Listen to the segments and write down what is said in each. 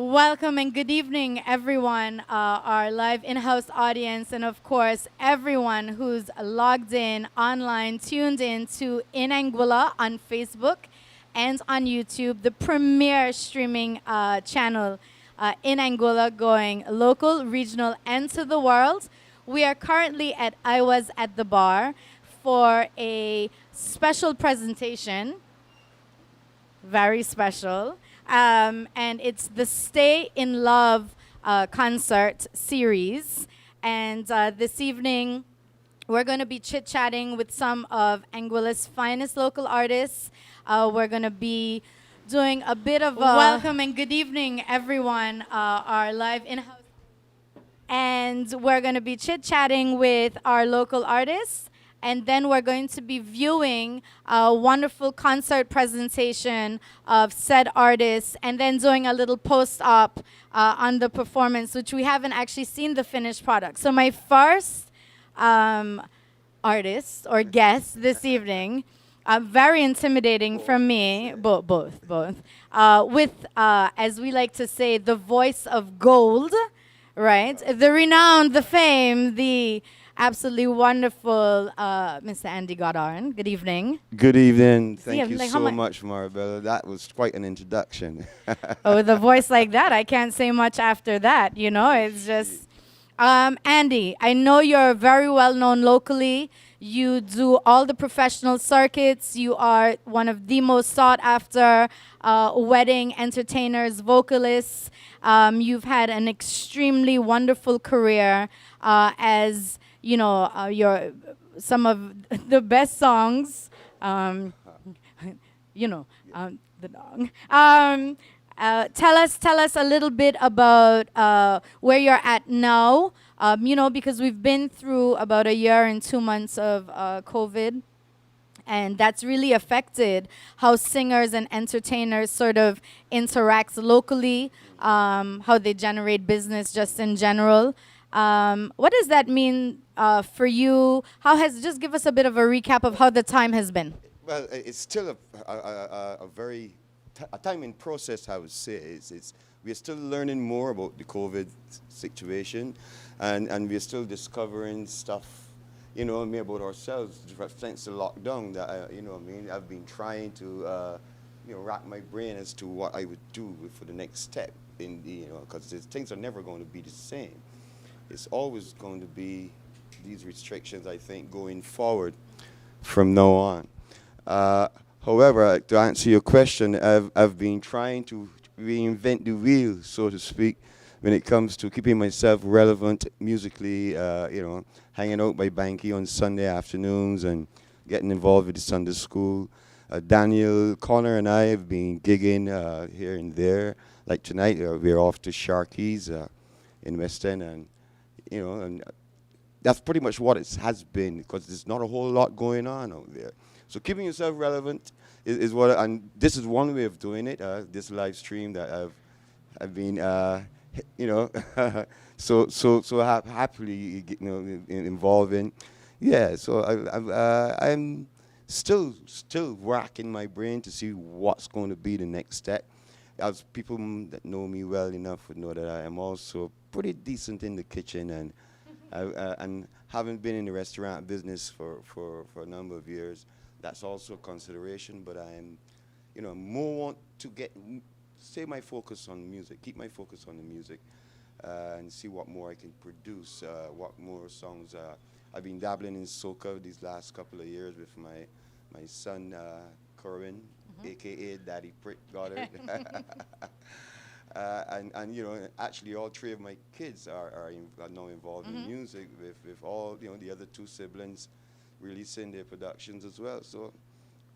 Welcome and good evening, everyone, our live in-house audience, and of course, everyone who's logged in online, tuned in to In Anguilla on Facebook and on YouTube, the premier streaming channel in Anguilla, going local, regional, and to the world. We are currently at I Was at the Bar for a special presentation, very special. And it's the Stay in Love concert series. And this evening, we're going to be chit-chatting with some of Anguilla's finest local artists. We're going to be doing a bit of a welcome and good evening, everyone, our live in-house. And we're going to be chit-chatting with our local artists. And then we're going to be viewing a wonderful concert presentation of said artists and then doing a little post-op on the performance, which we haven't actually seen the finished product. So my first artist or guest this evening, very intimidating from me, both, with, as we like to say, the voice of gold, right? The renowned, the fame, the absolutely wonderful Mr. Andy Goddard. Good evening. Good evening. Thank you like so much, Mirabelle. That was quite an introduction. Oh, with a voice like that, I can't say much after that. You know, it's just... Andy, I know you're very well known locally. You do all the professional circuits. You are one of the most sought after wedding entertainers, vocalists. You've had an extremely wonderful career as, you know, some of the best songs, you know, the dog. Tell us a little bit about where you're at now, you know, because we've been through about a year and 2 months of COVID, and that's really affected how singers and entertainers sort of interact locally, how they generate business just in general. What does that mean for you? Just give us a bit of a recap of how the time has been. Well, it's still a very a time in process, I would say. We're still learning more about the COVID situation, and we're still discovering stuff, you know, about ourselves since the lockdown. That you know, I mean, I've been trying to, you know, rack my brain as to what I would do for the next step in the, you know, because things are never going to be the same. It's always going to be these restrictions, I think, going forward from now on. However, to answer your question, I've been trying to reinvent the wheel, so to speak, when it comes to keeping myself relevant musically, you know, hanging out by Banky on Sunday afternoons and getting involved with the Sunday school. Daniel, Connor and I have been gigging here and there. Like tonight, we're off to Sharky's in West End, and you know, and that's pretty much what it has been, because there's not a whole lot going on out there. So keeping yourself relevant is what, and this is one way of doing it. This live stream that I've been, you know, so happily, you know, involved in. Yeah. So I'm still racking my brain to see what's going to be the next step. As people that know me well enough would know that I am also pretty decent in the kitchen, and having been in the restaurant business for a number of years, that's also a consideration. But I am, you know, more want to keep my focus on the music, and see what more I can produce, what more songs. I've been dabbling in soca these last couple of years with my son, Corwin, a.k.a. Daddy Prick Goddard. And you know, actually all three of my kids are now involved in music, with all, you know, the other two siblings releasing their productions as well. So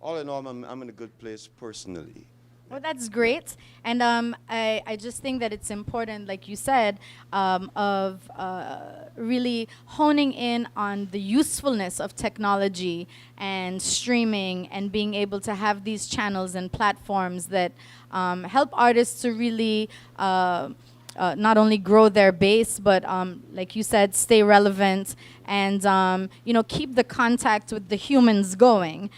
all in all, I'm in a good place personally. Well, that's great. And I just think that it's important, like you said, of really honing in on the usefulness of technology and streaming and being able to have these channels and platforms that help artists to really not only grow their base, but like you said, stay relevant and you know, keep the contact with the humans going.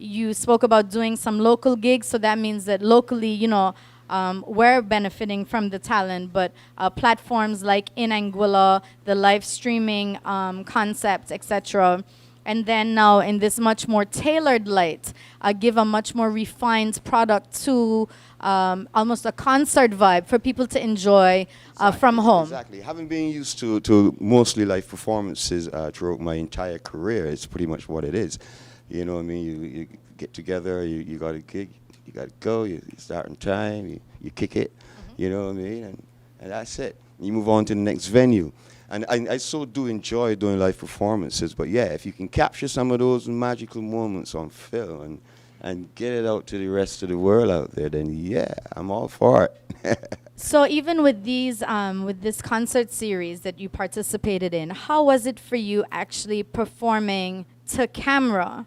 You spoke about doing some local gigs, so that means that locally, you know, we're benefiting from the talent, but platforms like In Anguilla, the live streaming concept, etc. And then now in this much more tailored light, give a much more refined product to almost a concert vibe for people to enjoy from home. Exactly. Having been used to mostly live performances throughout my entire career, it's pretty much what it is. You know what I mean? You get together, you got a gig, you got to go, you start on time, you kick it, you know what I mean? And that's it. You move on to the next venue. And I so do enjoy doing live performances, but yeah, if you can capture some of those magical moments on film and get it out to the rest of the world out there, then yeah, I'm all for it. So even with these, with this concert series that you participated in, how was it for you actually performing to camera?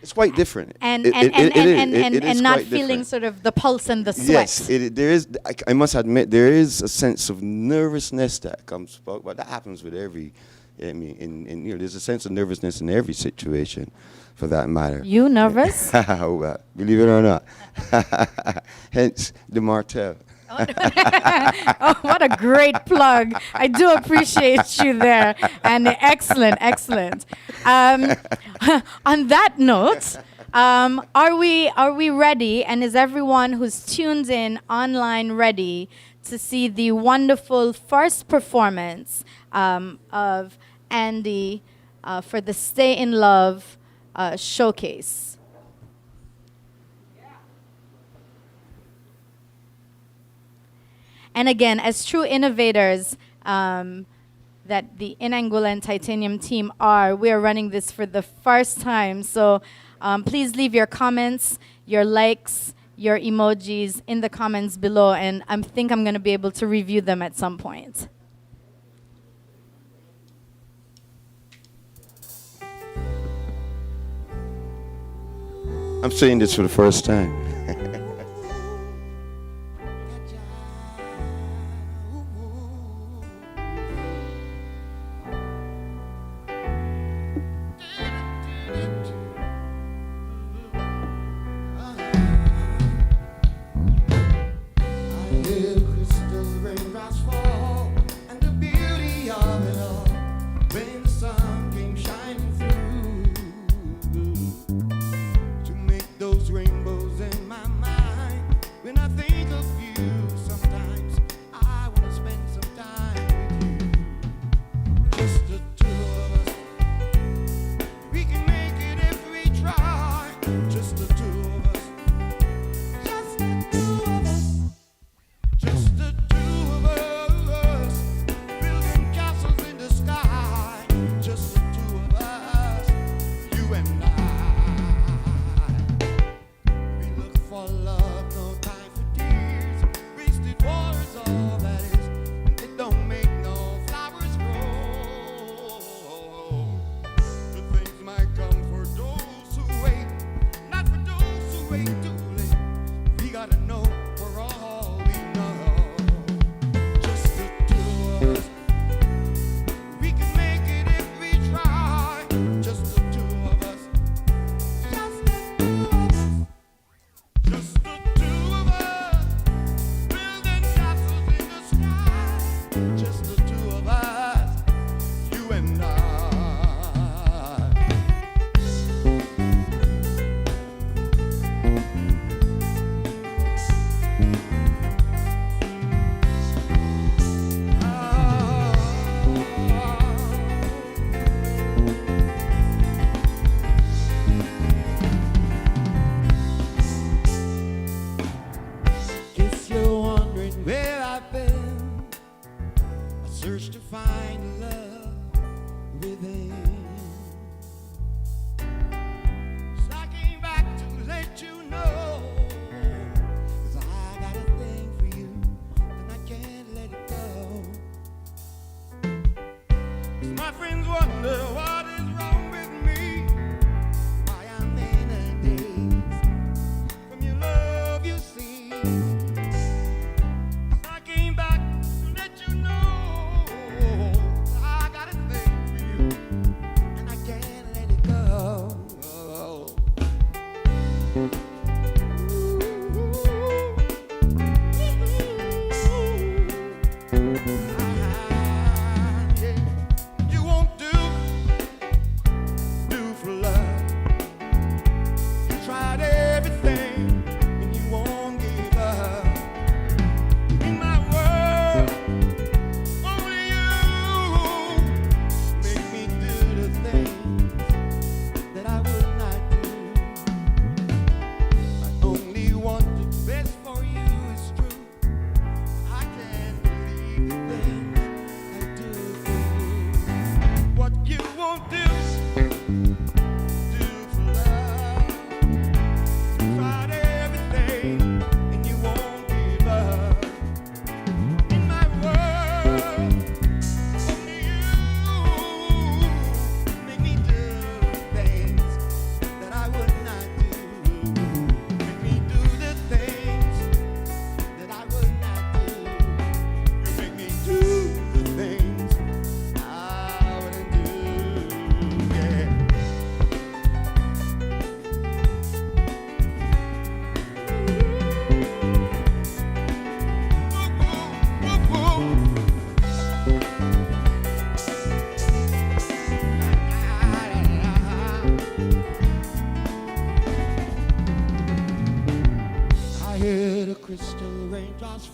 It's quite different. And It is not quite feeling different. sort of the pulse and the sweat. Yes, there is. I must admit, there is a sense of nervousness that comes about, but that happens with every. I mean, there's a sense of nervousness in every situation, for that matter. You nervous? Well, believe it or not. Hence the Martel. Oh, what a great plug. I do appreciate you there. And excellent, excellent. On that note, are we ready? And is everyone who's tuned in online ready to see the wonderful first performance of Andy for the Stay in Love showcase? And again, as true innovators that the In Anguilla and Titanium team are, we are running this for the first time. So please leave your comments, your likes, your emojis in the comments below, and I think I'm going to be able to review them at some point. I'm saying this for the first time.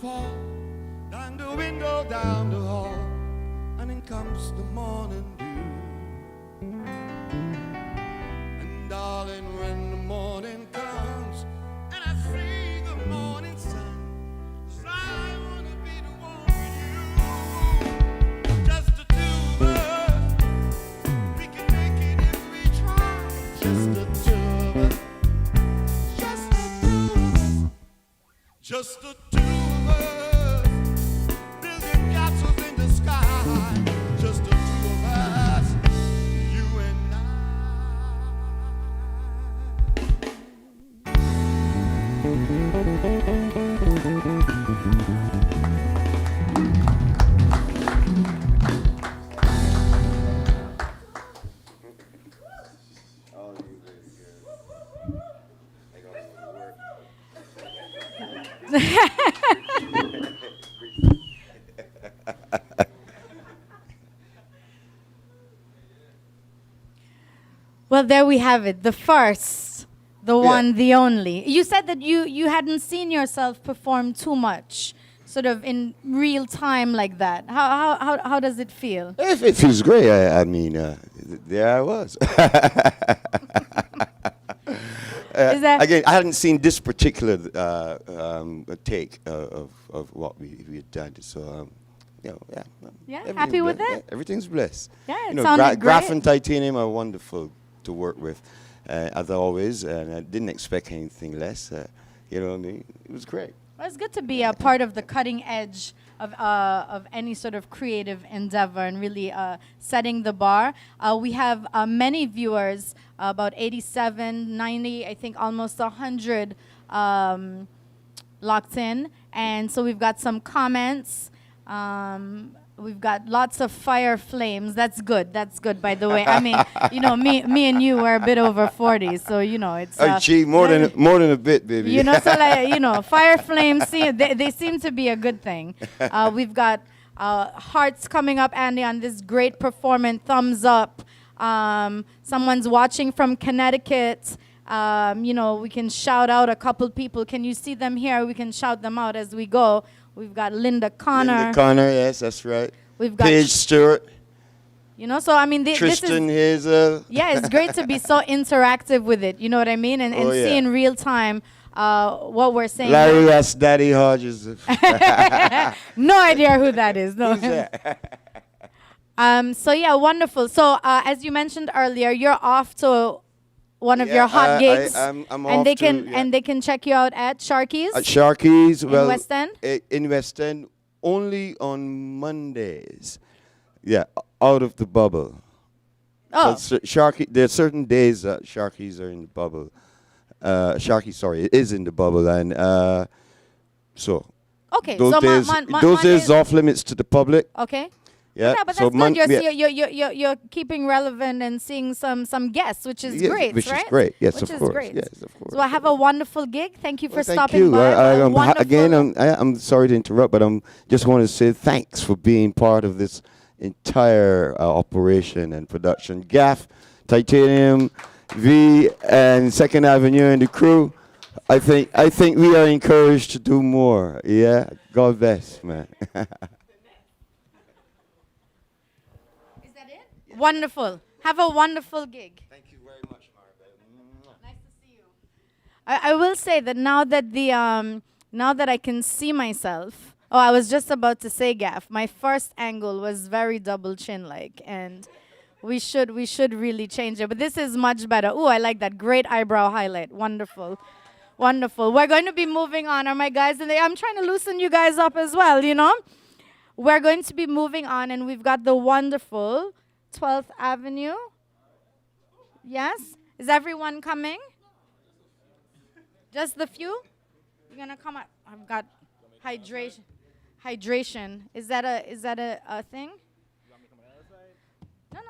fall down the window, down the hall, and then comes the morning dew. And darling, when the morning comes and I see the morning sun, so I wanna be the one with you. Just the two of us, we can make it if we try. Just the two of us, just the two of us, just the two of us, building castles in the sky. Just the two of us, you and I. All you baby girls. They gonna go to work. Well, there we have it. The first, the Yeah. one, the only. You said that you hadn't seen yourself perform too much, sort of in real time like that. How does it feel? It feels great. I mean, there I was. Is that Again, I hadn't seen this particular take of what we had done. So, yeah. Yeah, everything's happy with blessed. it? Yeah, everything's blessed. Yeah, it sounded Graph great. and Titanium are wonderful to work with, as always, and I didn't expect anything less. You know what I mean? It was great. Well, it's good to be a part of the cutting edge of any sort of creative endeavor and really setting the bar. We have many viewers, about 87, 90, I think almost 100 locked in. And so we've got some comments. We've got lots of fire flames. That's good. That's good, by the way. I mean, me and you were a bit over 40, so it's. Oh, gee, more than a bit, baby. So fire flames. They seem to be a good thing. We've got hearts coming up, Andy, on this great performance. Thumbs up. Someone's watching from Connecticut. We can shout out a couple people. Can you see them here? We can shout them out as we go. We've got Linda Connor. Linda Connor, yes, that's right. We've got Paige Stewart. So I mean, Tristan this is, Hazel. yeah, it's great to be so interactive with it. You know what I mean? And Oh, yeah. see in real time what we're saying. Larry S. Daddy Hodges. No idea who that is. No. Who's that? So yeah, wonderful. So as you mentioned earlier, you're off to one of your hot gigs, I'm and off they to, can yeah. and they can check you out at Sharky's. At Sharky's, well, West End? In West End, only on Mondays. Yeah, out of the bubble. Oh, Sharky. There are certain days that Sharky's are in the bubble. Sharky, sorry, it is in the bubble, and so okay. those So days, those Mondays- days off limits to the public. Okay. Yeah, Yeah, but so that's good. yeah. You're keeping relevant and seeing some guests, which is Yes, great, which right? is great. Yes, which of is course. great. Yes, of course. So I have a wonderful gig. Thank you for Well, thank stopping you. by. Again, I'm sorry to interrupt, but I'm just want to say thanks for being part of this entire operation and production. Gaff, Titanium, V, and Second Avenue and the crew. I think we are encouraged to do more. Yeah, God bless, man. Is that it? Wonderful. Have a wonderful gig. Thank you very much, Maribel. Nice to see you. I will say that now that I can see myself. Oh, I was just about to say, Gaff. My first angle was very double chin like, and we should really change it. But this is much better. Ooh, I like that. Great eyebrow highlight. Wonderful. Wonderful. We're going to be moving on, are my guys? And I'm trying to loosen you guys up as well, We're going to be moving on, and we've got the wonderful 12th Avenue. Yes? Is everyone coming? Just the few? You're going to come up. I've got hydration. Hydration. Is that a thing? No,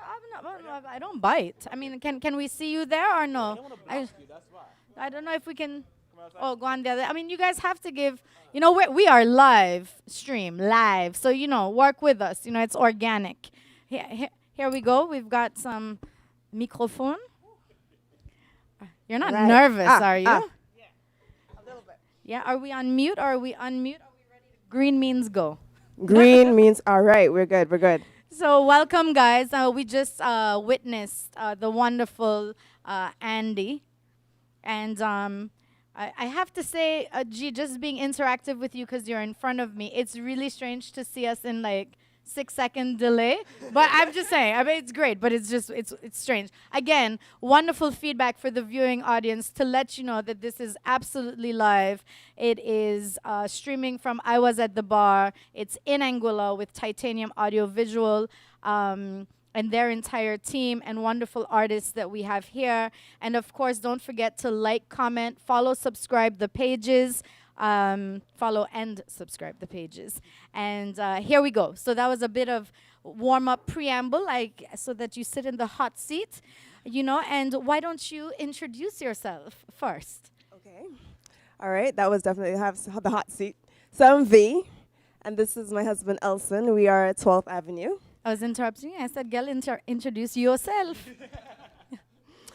I don't bite. I mean, can we see you there or no? I don't know if we can. Oh, go on the other. I mean, you guys have to give. We are live stream, live. So work with us. It's organic. Here we go. We've got some microphone. You're not nervous, are you? Yeah, a little bit. Yeah. Are we on mute or are we unmute? Are we ready to Green means go. Green means all right. We're good. We're good. So welcome, guys. We just witnessed the wonderful Andy, and I have to say, G, just being interactive with you because you're in front of me, it's really strange to see us in like 6-second delay. But I'm just saying, I mean, it's great, but it's just, it's strange. Again, wonderful feedback for the viewing audience to let you know that this is absolutely live. It is streaming from I Was at the Bar. It's in Anguilla with Titanium Audio Visual. And their entire team and wonderful artists that we have here. And of course, don't forget to like, comment, follow, subscribe the pages. Follow and subscribe the pages. And here we go. So that was a bit of warm-up preamble, like so that you sit in the hot seat, you know. And why don't you introduce yourself first? Okay. All right. That was definitely the hot seat. So I'm V, and this is my husband Elson. We are at 12th Avenue. I was interrupting you. I said, girl, introduce yourself.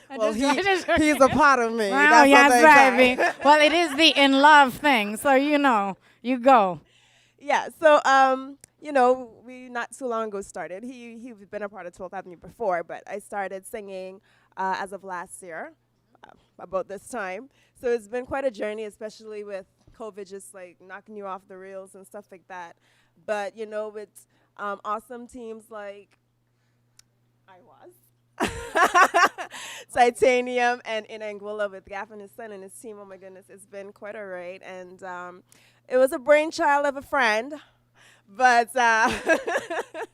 Well, he's a part of me. Wow, yes, baby. Well, it is the in love thing, so you know, you go. Yeah, so, you know, we not too long ago started. He's been a part of 12th Avenue before, but I started singing as of last year, about this time. So it's been quite a journey, especially with COVID just like knocking you off the rails and stuff like that. But, you know, with awesome teams like I Was, Titanium, and in Anguilla with Gaff and his son and his team. Oh my goodness, it's been quite a ride. And it was a brainchild of a friend, but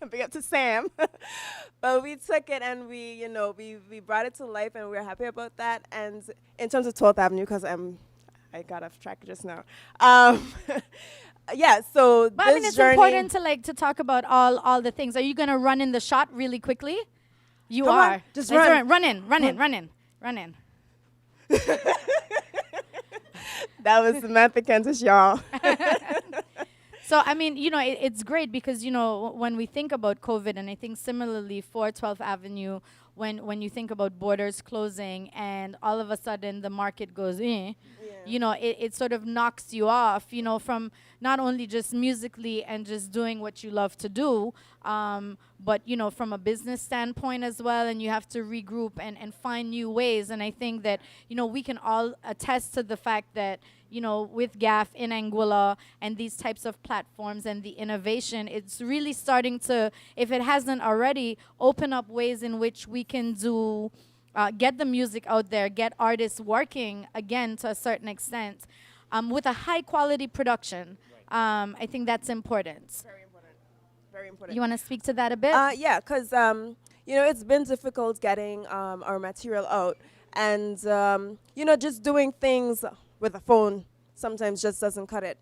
big up to Sam. But we took it and we, you know, we brought it to life, and we're happy about that. And in terms of 12th Avenue, because I got off track just now. Yeah, so but I mean, it's important to talk about all the things. Are you gonna run in the shot really quickly? You Come are. on, just run. Run in. That was Samantha Kentish, y'all. So, I mean, you know, it's great because, you know, when we think about COVID, and I think similarly for 12th Avenue, when you think about borders closing and all of a sudden the market goes, you know, it sort of knocks you off, you know, from not only just musically and just doing what you love to do, but, you know, from a business standpoint as well, and you have to regroup and find new ways. And I think that, you know, we can all attest to the fact that, you know, with GAF in Anguilla and these types of platforms and the innovation, it's really starting to, if it hasn't already, open up ways in which we can do, get the music out there, get artists working, again, to a certain extent, with a high-quality production. I think that's important. Very important. Very important. You want to speak to that a bit? Yeah, because, you know, it's been difficult getting our material out. And, you know, just doing things with a phone sometimes just doesn't cut it.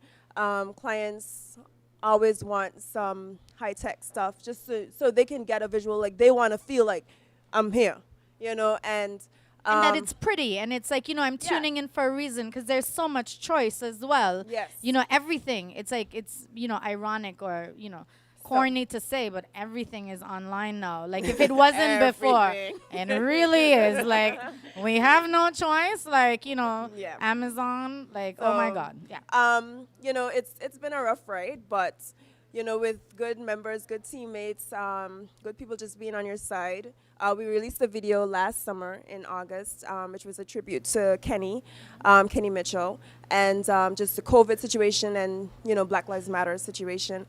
Clients always want some high-tech stuff just so they can get a visual, like they want to feel like I'm here, you know, and that it's pretty, and it's like, you know, I'm tuning in for a reason because there's so much choice as well. Yes. You know, everything. It's like, it's, you know, ironic or, you know, corny to say, but everything is online now. Like, if it wasn't before, and it really is, like, we have no choice. Like, you know, Amazon, like, oh my God. Yeah. You know, it's been a rough ride, but, you know, with good members, good teammates, good people just being on your side. We released a video last summer in August, which was a tribute to Kenny Mitchell, and just the COVID situation and, you know, Black Lives Matter situation,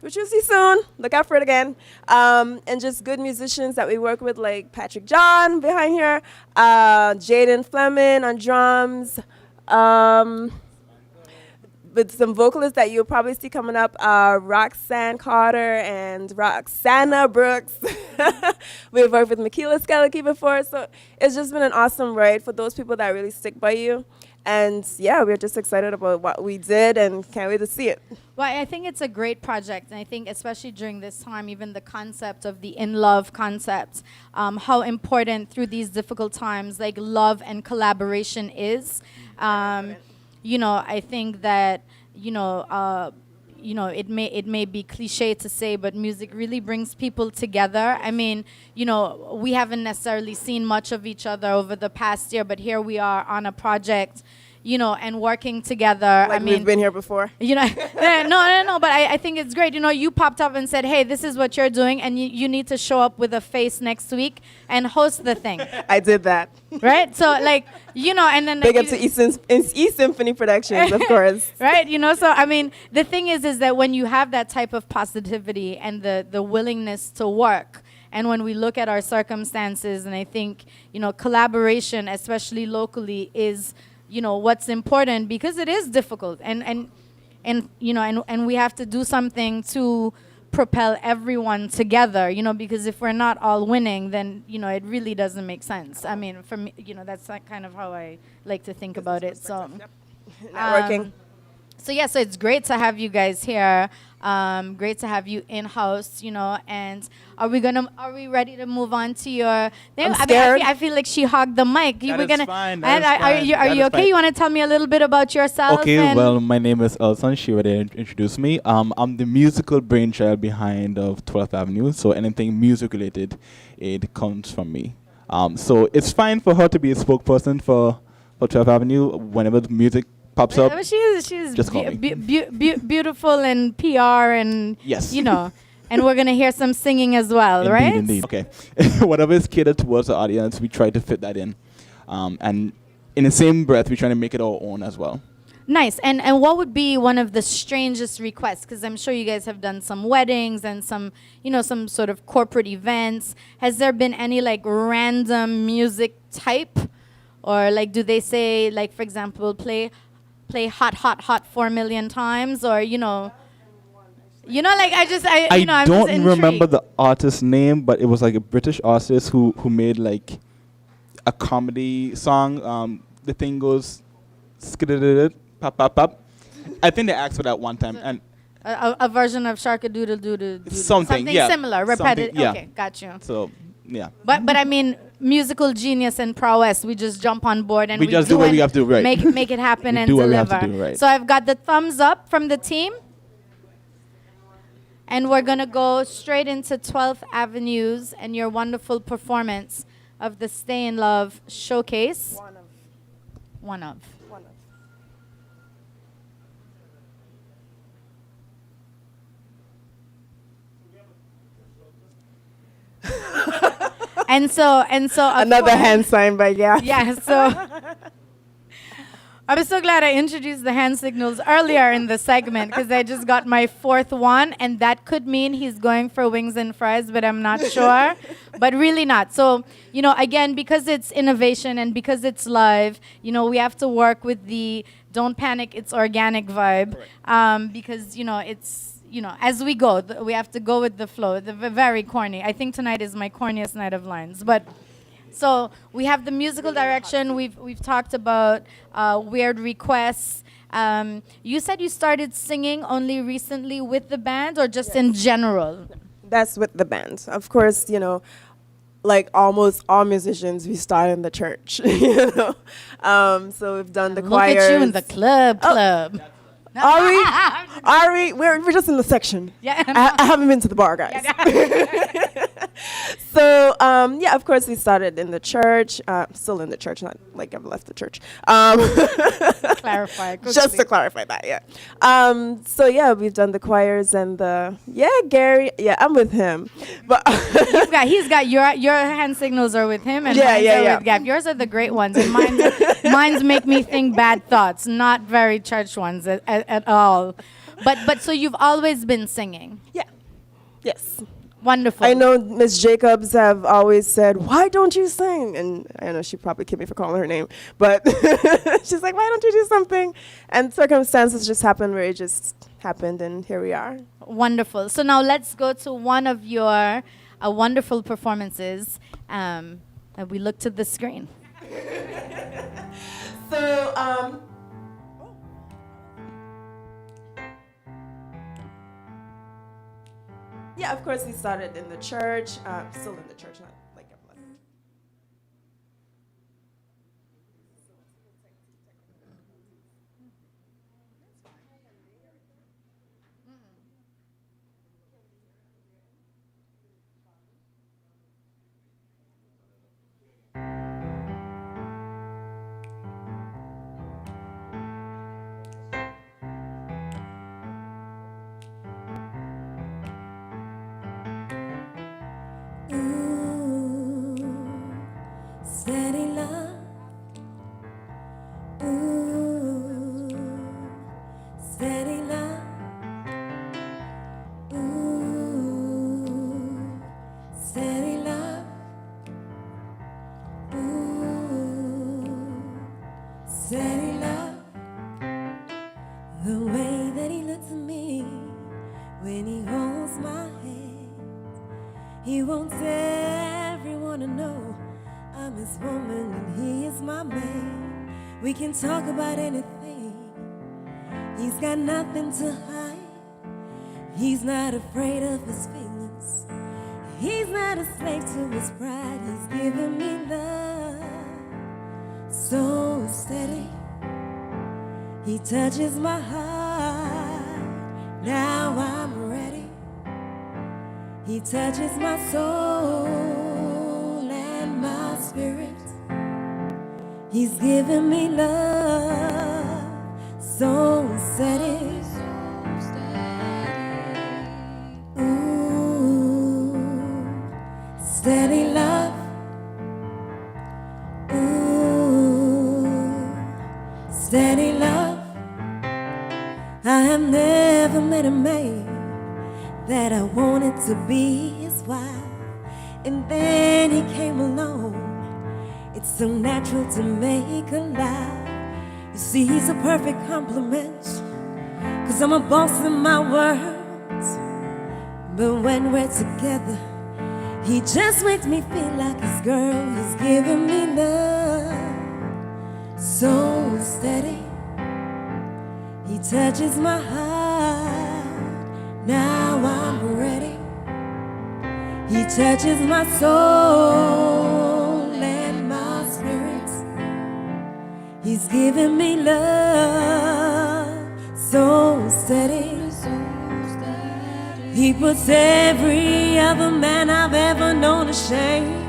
which you'll see soon. Look out for it again. And just good musicians that we work with, like Patrick John behind here, Jaden Fleming on drums, with some vocalists that you'll probably see coming up, Roxanne Carter and Roxana Brooks. We've worked with Makila Skellicky before, so it's just been an awesome ride for those people that really stick by you. And yeah, we're just excited about what we did and can't wait to see it. Well, I think it's a great project, and I think especially during this time, even the concept of the in love concept, how important through these difficult times, like love and collaboration is. You know, I think that, you know, it may be cliche to say, but music really brings people together. I mean, you know, we haven't necessarily seen much of each other over the past year, but here we are on a project, and working together. Like I mean, we've been here before. No, but I think it's great. You popped up and said, hey, this is what you're doing, and you need to show up with a face next week and host the thing. I did that. Right? So, and then... Big up to East Symphony Productions, of course. Right? So, I mean, the thing is that when you have that type of positivity and the willingness to work, and when we look at our circumstances, and I think, collaboration, especially locally, is, what's important, because it is difficult. And we have to do something to propel everyone together, because if we're not all winning, then, it really doesn't make sense. I mean, for me, that's kind of how I like to think about it. So, Networking. So it's great to have you guys here. Great to have you in house, and are we ready to move on to your thing? I'm scared. I feel like she hogged the mic. Fine. Are you okay? You want to tell me a little bit about yourself? Okay, well, my name is Elson. She already introduced me. I'm the musical brainchild behind of 12th Avenue, so anything music related, it comes from me. So it's fine for her to be a spokesperson for 12th Avenue whenever the music pops up. She's just call me. Beautiful and PR and Yes. and we're gonna hear some singing as well, right? Indeed. Okay. Whatever is catered towards the audience, we try to fit that in. And in the same breath, we try to make it our own as well. Nice. And what would be one of the strangest requests? Because I'm sure you guys have done some weddings and some sort of corporate events. Has there been any random music type? Or do they say, for example, play hot 4 million times, or I don't remember the artist's name, but it was a British artist who made a comedy song. The thing goes skidididid, pop pop pop. I think they asked for that one time, and a version of Sharkadoodle Doodle. Something yeah, similar, repetitive. Yeah. Okay, got you. So yeah. But I mean, musical genius and prowess. We just jump on board and we just do what we have to do, right? Make it happen and do what deliver. we have to do, right. So I've got the thumbs up from the team, and we're gonna go straight into 12th Avenues and your wonderful performance of the Stay in Love showcase. One of. And so Another hand sign by Gap. Yeah, so I'm so glad I introduced the hand signals earlier in the segment, because I just got my fourth one, and that could mean he's going for wings and fries, but I'm not sure. But really not. So, again, because it's innovation and because it's live, we have to work with the don't panic, it's organic vibe, because, it's, as we go, we have to go with the flow. Very corny. I think tonight is my corniest night of lines. But so we have the musical direction. We've talked about weird requests. You said you started singing only recently with the band, or just in general? That's with the band. Of course, like almost all musicians, we start in the church. So we've done the choirs. Look at you in the club. Ari, we're just in the section. Yeah. I haven't been to the bar, guys. So, of course, we started in the church. Still in the church, not like I've left the church. Clarify. Just to clarify that, yeah. So, we've done the choirs and Gary. Yeah, I'm with him. But he's got your hand signals are with him, and Yeah, mine yeah, are yeah. with Gap. Yours are the great ones, and mine's make me think bad thoughts, not very church ones at all. But so you've always been singing. yeah, yes. Wonderful. I know Miss Jacobs have always said, "Why don't you sing?" And I know she probably kicked me for calling her name, but she's like, "Why don't you do something?" And circumstances just happened where it just happened, and here we are. Wonderful. So now let's go to one of your wonderful performances. And we look to the screen. So, of course, we started in the church. Still in the church, not like I've left. Steady love. Ooh, steady love. The way that he looks at me when he holds my hand. He wants everyone to know I'm his woman and he is my man. We can talk about anything. He's got nothing to hide. He's not afraid of his feelings. He's not a slave to his pride. He's giving me love so steady. He touches my heart. Now I'm ready. He touches my soul and my spirit. He's giving me love so steady. Ooh, steady love. Ooh, steady love. I have never met a man that I wanted to be his wife. And then he came along. It's so natural to make a lie. You see, he's a perfect compliment, 'cause I'm a boss in my words. But when we're together, he just makes me feel like his girl. He's giving me love so steady. He touches my heart. Now I'm ready. He touches my soul and my spirit. He's giving me love so steady. He puts every other man I've ever known to shame.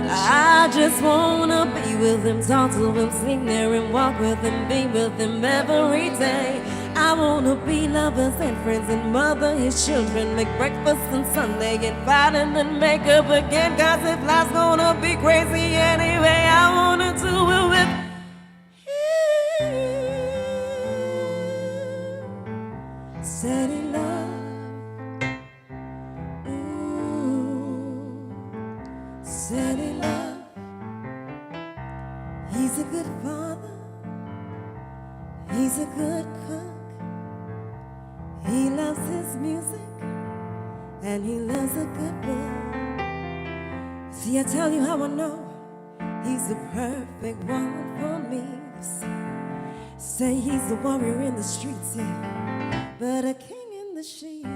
I just wanna be with him, talk to him, sing there and walk with him, be with him every day. I wanna be lovers and friends and mother his children, make breakfast on Sunday and fight and then make up again. 'Cause if life's gonna be crazy anyway, I wanna do it with him. Steady love. Steady love. He's a good father. He's a good cook. He loves his music and he loves a good book. See, I tell you how I know he's the perfect one for me. Say he's a warrior in the streets, yeah, but a king in the sheets.